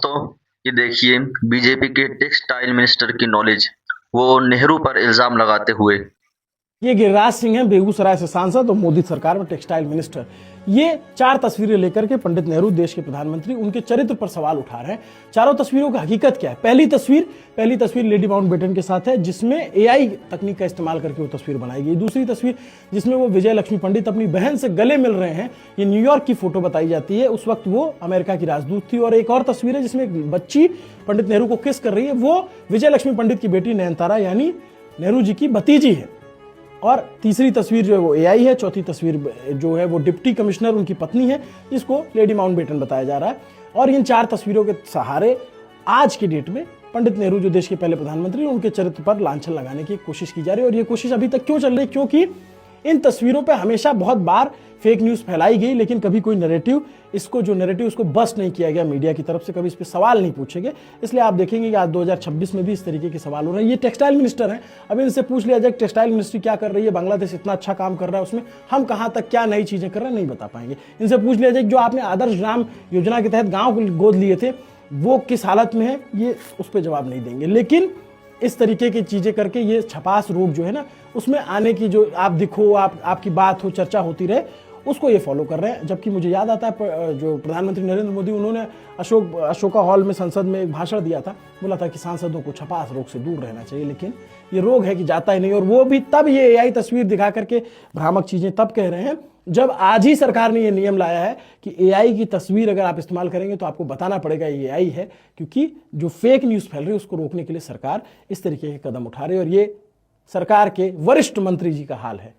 दोस्तों, ये देखिए बीजेपी के टेक्सटाइल मिनिस्टर की नॉलेज, वो नेहरू पर इल्जाम लगाते हुए। ये गिरिराज सिंह हैं, बेगूसराय से सांसद और मोदी सरकार में टेक्सटाइल मिनिस्टर। ये 4 तस्वीरें लेकर के पंडित नेहरू, देश के प्रधानमंत्री, उनके चरित्र पर सवाल उठा रहे हैं। चारों तस्वीरों की हकीकत क्या है? पहली तस्वीर लेडी माउंटबेटन के साथ है, जिसमें एआई तकनीक का इस्तेमाल करके वो तस्वीर बनाई गई। दूसरी तस्वीर जिसमें वो विजय लक्ष्मी पंडित अपनी बहन से गले मिल रहे हैं, ये न्यूयॉर्क की फोटो बताई जाती है। उस वक्त वो अमेरिका की राजदूत थी। और एक और तस्वीर है जिसमें एक बच्ची पंडित नेहरू को किस कर रही है, वो विजय लक्ष्मी पंडित की बेटी नयनतारा यानी नेहरू जी की भतीजी है। और तीसरी तस्वीर जो है वो एआई है। चौथी तस्वीर जो है वो डिप्टी कमिश्नर उनकी पत्नी है, जिसको लेडी माउंटबेटन बताया जा रहा है। और इन 4 तस्वीरों के सहारे आज की डेट में पंडित नेहरू, जो देश के पहले प्रधानमंत्री, उनके चरित्र पर लांछन लगाने की कोशिश की जा रही है। और ये कोशिश अभी तक क्यों चल रही है? क्योंकि इन तस्वीरों पे हमेशा बहुत बार फेक न्यूज़ फैलाई गई, लेकिन कभी कोई नैरेटिव, जो नैरेटिव उसको बस्ट नहीं किया गया मीडिया की तरफ से, कभी इस पे सवाल नहीं पूछे गए। इसलिए आप देखेंगे कि आज 2026 में भी इस तरीके के सवाल हो रहे हैं। ये टेक्सटाइल मिनिस्टर हैं, अब इनसे पूछ लिया जाए टेक्सटाइल मिनिस्ट्री क्या कर रही है, बांग्लादेश इतना अच्छा काम कर रहा है, उसमें हम कहाँ तक क्या नई चीज़ें कर रहे हैं, नहीं बता पाएंगे। इनसे पूछ लिया जाए जो आपने आदर्श ग्राम योजना के तहत गाँव गोद लिए थे, वो किस हालत में है, ये उस पर जवाब नहीं देंगे। लेकिन इस तरीके की चीजें करके ये छपास रोग जो है ना, उसमें आने की, जो आप दिखो, आपकी बात हो, चर्चा होती रहे, उसको ये फॉलो कर रहे हैं। जबकि मुझे याद आता है जो प्रधानमंत्री नरेंद्र मोदी, उन्होंने अशोका हॉल में संसद में एक भाषण दिया था, बोला था कि सांसदों को छपास रोग से दूर रहना चाहिए। लेकिन ये रोग है कि जाता ही नहीं। और वो भी तब ये एआई तस्वीर दिखा करके भ्रामक चीजें तब कह रहे हैं जब आज ही सरकार ने ये नियम लाया है कि एआई की तस्वीर अगर आप इस्तेमाल करेंगे तो आपको बताना पड़ेगा ये एआई है, क्योंकि जो फेक न्यूज़ फैल रही है उसको रोकने के लिए सरकार इस तरीके के कदम उठा रही है। और ये सरकार के वरिष्ठ मंत्री जी का हाल है।